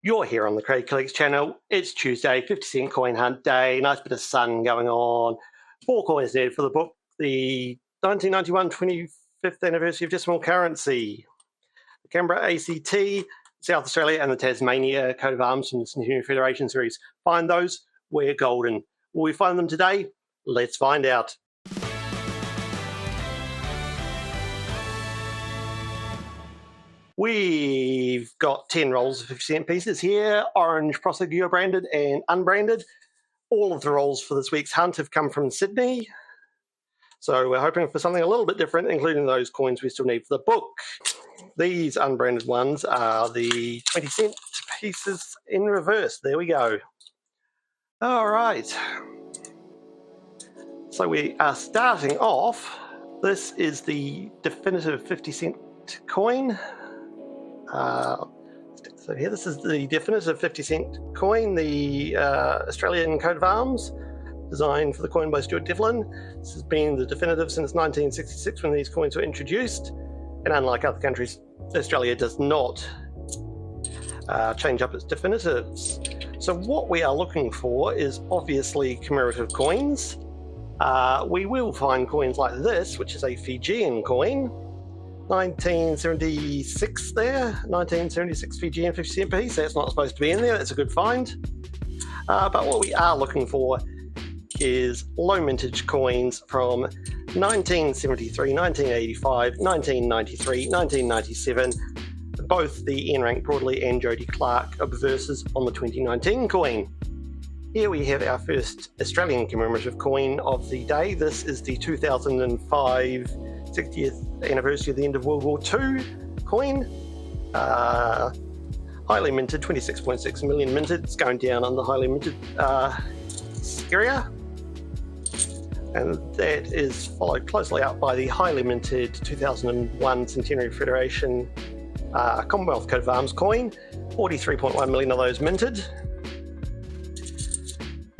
You're here on the Craig Collects channel. It's Tuesday, 50-cent coin hunt day. Nice bit of sun going on. 4 coins needed for the book. The 1991 25th anniversary of decimal currency. The Canberra ACT, South Australia, and the Tasmania coat of arms from the Centenary of Federation series. Find those, we're golden. Will we find them today? Let's find out. We've got 10 rolls of 50-cent pieces here, orange Prosegur branded and unbranded. All of the rolls for this week's hunt have come from Sydney. So we're hoping for something a little bit different, including those coins we still need for the book. These unbranded ones are the 20-cent pieces in reverse. There we go. All right. So we are starting off. This is the definitive 50-cent coin. So here, this is the definitive 50-cent coin, the Australian coat of arms, designed for the coin by Stuart Devlin. This has been the definitive since 1966 when these coins were introduced. And unlike other countries, Australia does not change up its definitives. So what we are looking for is obviously commemorative coins. We will find coins like this, which is a Fijian coin. 1976 there, 1976 Fijian 50-cent piece. That's not supposed to be in there. That's a good find. But what we are looking for is low mintage coins from 1973, 1985, 1993, 1997. Both the Ian Rank Broadley and Jodie Clark obverses on the 2019 coin. Here we have our first Australian commemorative coin of the day. This is the 2005 60th anniversary of the end of World War II coin. Highly minted, 26.6 million minted. It's going down on the highly minted area. And that is followed closely up by the highly minted 2001 Centenary of Federation Commonwealth coat of arms coin. 43.1 million of those minted.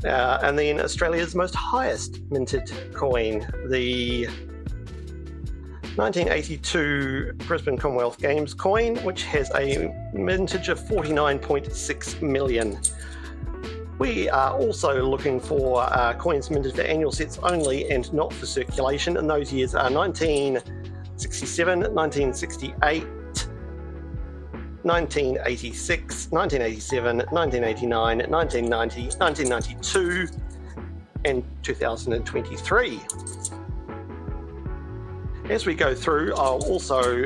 And then Australia's most highest minted coin, the 1982 Brisbane Commonwealth Games coin, which has a mintage of 49.6 million. We are also looking for coins minted for annual sets only and not for circulation, and those years are 1967, 1968, 1986, 1987, 1989, 1990, 1992, and 2023. As we go through, I'll also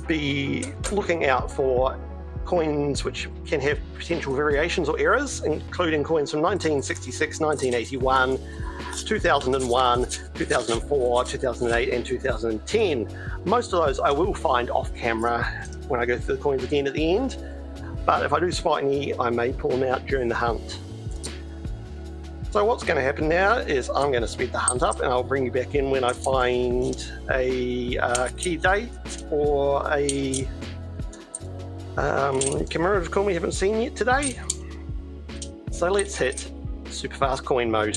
be looking out for coins which can have potential variations or errors, including coins from 1966, 1981, 2001, 2004, 2008, and 2010. Most of those I will find off camera when I go through the coins again at the end, but if I do spot any, I may pull them out during the hunt. So what's going to happen now is I'm going to speed the hunt up, and I'll bring you back in when I find a key date or a commemorative coin we haven't seen yet today. So let's hit super fast coin mode.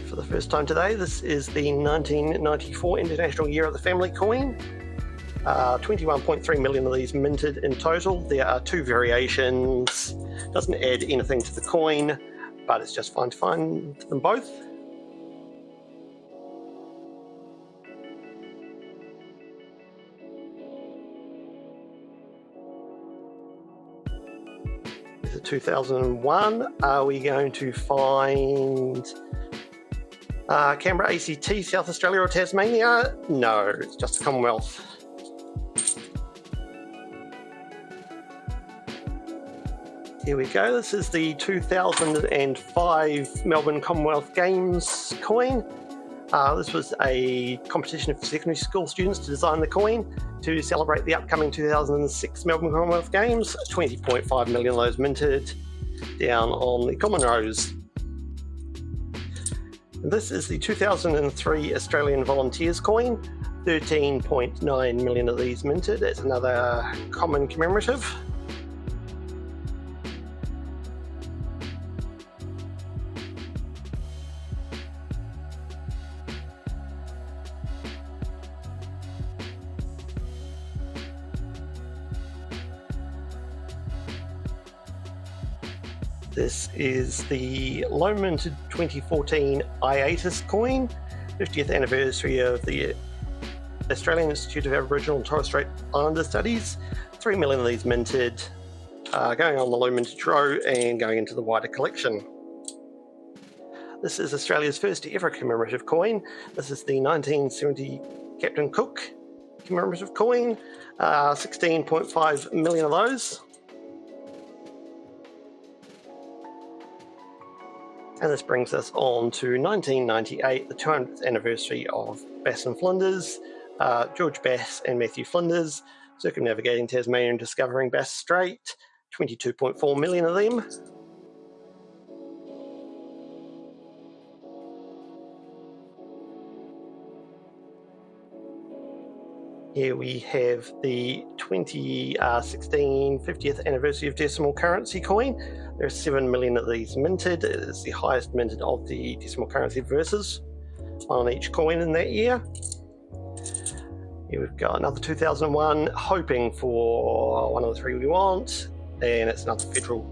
For the first time today, this is the 1994 International Year of the Family coin. 21.3 million of these minted in total. There are 2 variations. Doesn't add anything to the coin, but it's just fine to find them both. There's a 2001. Are we going to find Canberra ACT, South Australia or Tasmania? No, it's just the Commonwealth. Here we go. This is the 2005 Melbourne Commonwealth Games coin. This was a competition for secondary school students to design the coin to celebrate the upcoming 2006 Melbourne Commonwealth Games. 20.5 million of those minted down on the common rows. And this is the 2003 Australian Volunteers coin. 13.9 million of these minted. That's another common commemorative. This is the low minted 2014 IATIS coin, 50th anniversary of the Australian Institute of Aboriginal and Torres Strait Islander Studies. 3 million of these minted, going on the low mintage row and going into the wider collection. This is Australia's first ever commemorative coin. This is the 1970 Captain Cook commemorative coin, 16.5 million of those. And this brings us on to 1998, the 200th anniversary of Bass and Flinders. George Bass and Matthew Flinders circumnavigating Tasmania and discovering Bass Strait, 22.4 million of them. Here we have the 2016 50th anniversary of decimal currency coin. There are 7 million of these minted. It is the highest minted of the decimal currency verses on each coin in that year. Here we've got another 2001, hoping for one of the three we want, and it's another federal.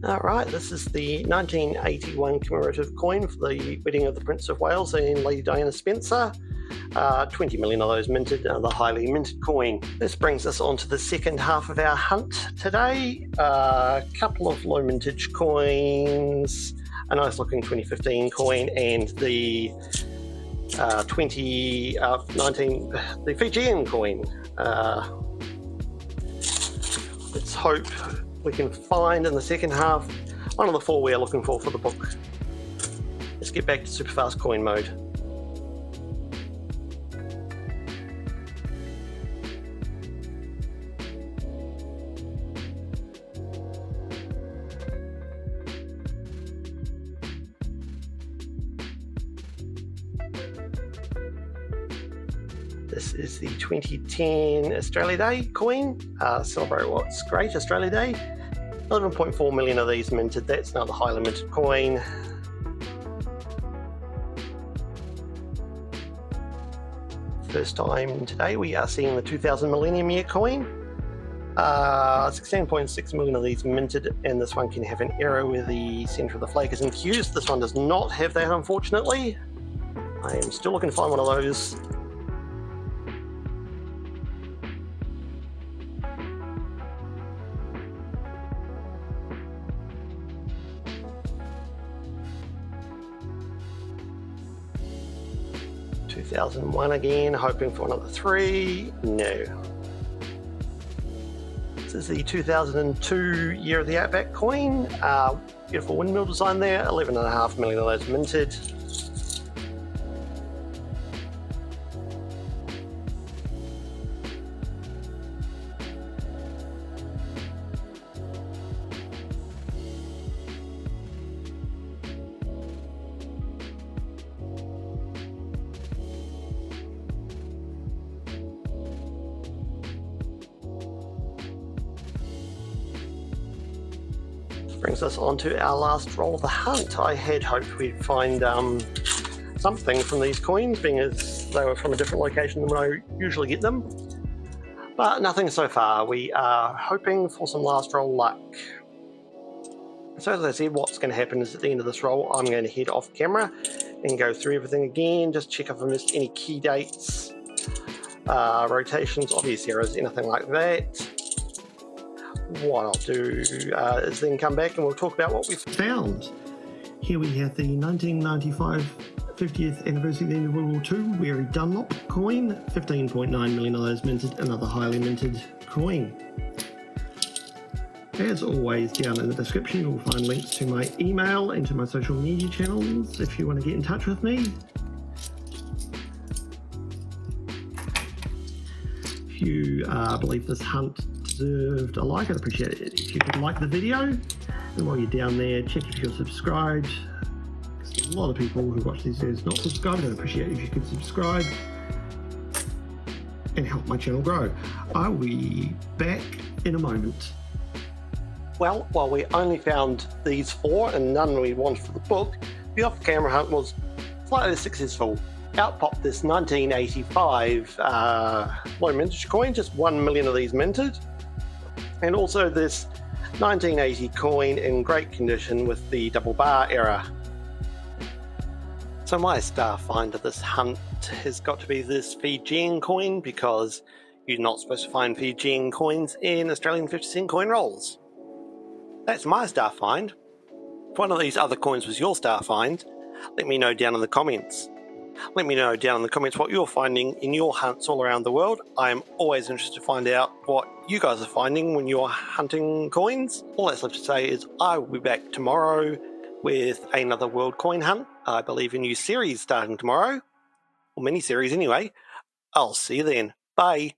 Alright, this is the 1981 commemorative coin for the wedding of the Prince of Wales and Lady Diana Spencer. 20 million of those minted, the highly minted coin. This brings us on to the second half of our hunt today. A couple of low mintage coins, a nice looking 2015 coin, and the 2019 the Fijian coin. Let's hope we can find in the second half one of the four we are looking for the book. Let's get back to super fast coin mode. This is the 2010 Australia Day coin. Celebrate what's great, Australia Day. 11.4 million of these minted. That's another highly minted coin. First time today we are seeing the 2000 Millennium Year coin. 16.6 million of these minted, and this one can have an arrow where the centre of the flag is infused. This one does not have that, unfortunately. I am still looking to find one of those. $2001 again, hoping for another 3. No. This is the 2002 Year of the Outback coin. Beautiful windmill design there. 11.5 million of those minted. Brings us on to our last roll of the hunt. I had hoped we'd find something from these coins, being as they were from a different location than where I usually get them. But nothing so far. We are hoping for some last roll luck. So as I said, what's going to happen is at the end of this roll, I'm going to head off camera and go through everything again, just check if I missed any key dates, rotations, obvious errors, anything like that. What I'll do is then come back and we'll talk about what we've found. Here we have the 1995 50th anniversary of the end of World War II Weary Dunlop coin, 15.9 million of those minted, another highly minted coin. As always, down in the description you'll find links to my email and to my social media channels if you want to get in touch with me. If you believe this hunt deserved a like, I'd appreciate it if you could like the video, and while you're down there, check if you're subscribed. There's a lot of people who watch these videos not subscribed. I'd appreciate it if you could subscribe and help my channel grow. I will be back in a moment. Well, while we only found these 4 and none we wanted for the book, the off-camera hunt was Slightly successful. Out popped this 1985 low mintage coin, just 1 million of these minted. And also this 1980 coin in great condition with the double bar error. So my star find of this hunt has got to be this Fijian coin, because you're not supposed to find Fijian coins in Australian 50-cent coin rolls. That's my star find. If one of these other coins was your star find, let me know down in the comments. Let me know down in the comments what you're finding in your hunts all around the world. I am always interested to find out what you guys are finding when you're hunting coins. All that's left to say is I will be back tomorrow with another world coin hunt. I believe a new series starting tomorrow, or mini-series anyway. I'll see you then. Bye.